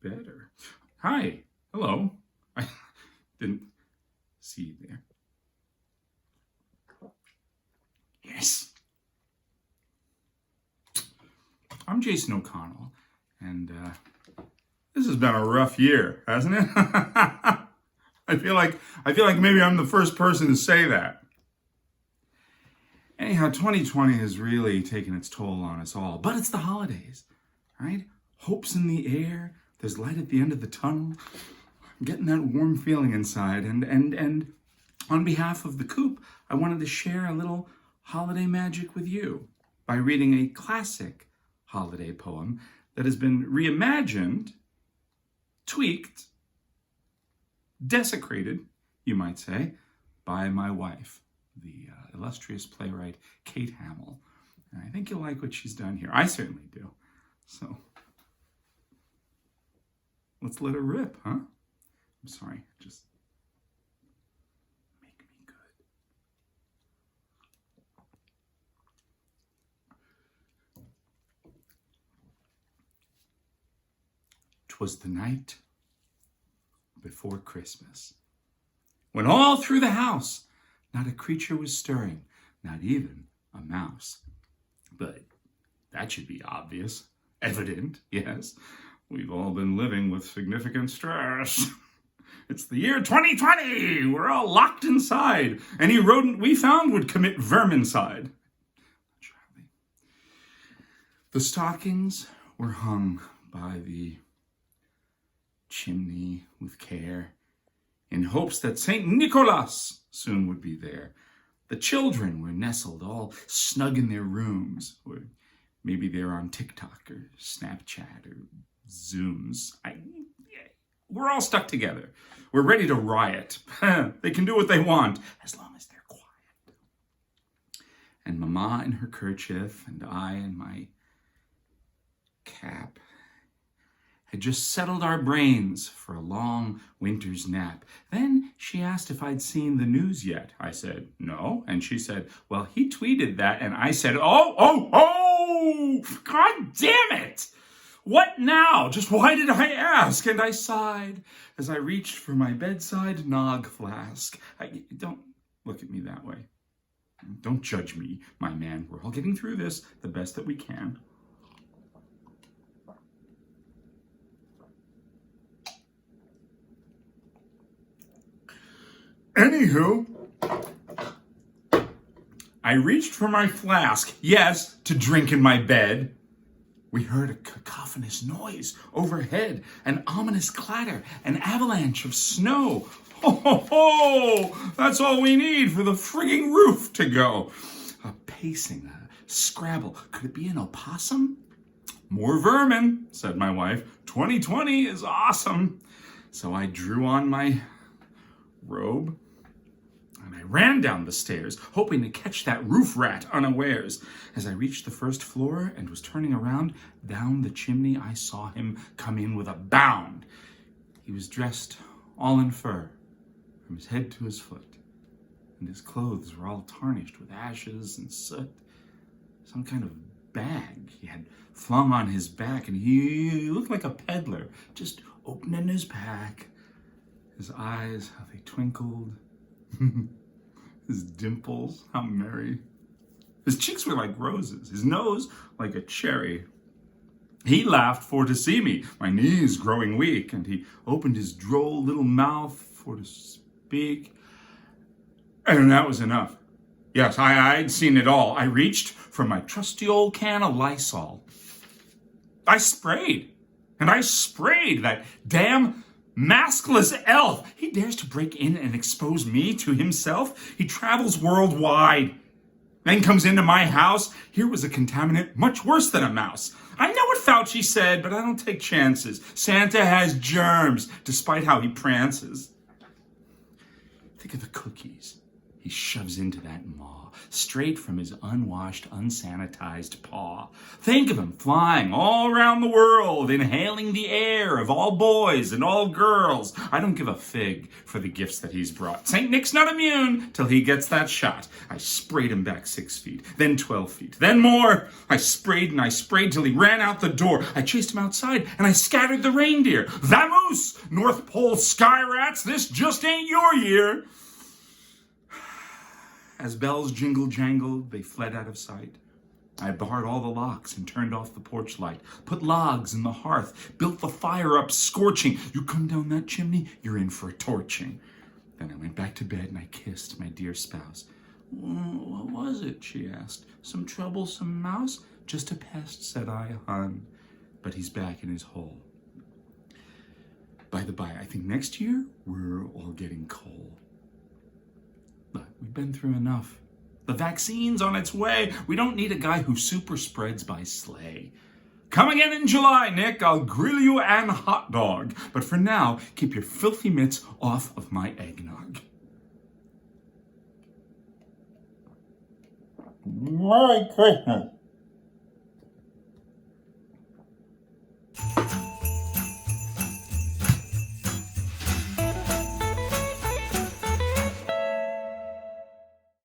better. Hi. Hello. I didn't see you there. Yes. I'm Jason O'Connell, and this has been a rough year, hasn't it? I feel like maybe I'm the first person to say that. Anyhow, 2020 has really taken its toll on us all, but it's the holidays, right? Hope's in the air. There's light at the end of the tunnel. I'm getting that warm feeling inside, and on behalf of the Coop, I wanted to share a little holiday magic with you by reading a classic holiday poem that has been reimagined, tweaked, desecrated, you might say, by my wife, the illustrious playwright Kate Hamill. And I think you'll like what she's done here. I certainly do. So let's let her rip, huh? I'm sorry, just make me good. 'Twas the night before Christmas, when all through the house not a creature was stirring, not even a mouse. But that should be obvious, evident, yes. We've all been living with significant stress. It's the year 2020. We're all locked inside. Any rodent we found would commit vermicide. Charlie. The stockings were hung by the chimney with care, in hopes that St. Nicholas soon would be there. The children were nestled all snug in their rooms, or maybe they're on TikTok or Snapchat or Zooms. We're all stuck together. We're ready to riot. They can do what they want, as long as they're quiet. And Mama in her kerchief, and I in my cap, had just settled our brains for a long winter's nap. Then she asked if I'd seen the news yet. I said, no. And she said, well, he tweeted that. And I said, oh, God damn it. What now? Just why did I ask? And I sighed as I reached for my bedside nog flask. Don't look at me that way. Don't judge me, my man. We're all getting through this the best that we can. Anywho, I reached for my flask, yes, to drink in my bed. We heard a cacophonous noise overhead, an ominous clatter, an avalanche of snow. Ho, ho, ho! That's all we need for the frigging roof to go. A pacing, a scrabble. Could it be an opossum? More vermin, said my wife. 2020 is awesome. So I drew on my robe, and I ran down the stairs, hoping to catch that roof rat unawares. As I reached the first floor and was turning around, down the chimney I saw him come in with a bound. He was dressed all in fur, from his head to his foot, and his clothes were all tarnished with ashes and soot. Some kind of bag he had flung on his back, and he looked like a peddler, just opening his pack. His eyes, how they twinkled. His dimples, how merry. His cheeks were like roses. His nose like a cherry. He laughed for to see me, my knees growing weak, and he opened his droll little mouth for to speak. And that was enough. Yes, I'd seen it all. I reached for my trusty old can of Lysol. I sprayed that damn maskless elf. He dares to break in and expose me to himself. He travels worldwide, then comes into my house. Here was a contaminant much worse than a mouse. I know what Fauci said, but I don't take chances. Santa has germs, despite how he prances. Think of the cookies he shoves into that maw, straight from his unwashed, unsanitized paw. Think of him flying all around the world, inhaling the air of all boys and all girls. I don't give a fig for the gifts that he's brought. St. Nick's not immune till he gets that shot. I sprayed him back 6 feet, then 12 feet, then more. I sprayed and I sprayed till he ran out the door. I chased him outside and I scattered the reindeer. Vamoose, North Pole sky rats, this just ain't your year. As bells jingle-jangled, they fled out of sight. I barred all the locks and turned off the porch light, put logs in the hearth, built the fire up scorching. You come down that chimney, you're in for a torching. Then I went back to bed and I kissed my dear spouse. What was it, she asked. Some troublesome mouse? Just a pest, said I, hun. But he's back in his hole. By the by, I think next year we're all getting coal. But we've been through enough. The vaccine's on its way. We don't need a guy who super spreads by sleigh. Come again in July, Nick. I'll grill you and hot dog. But for now, keep your filthy mitts off of my eggnog. Merry Christmas.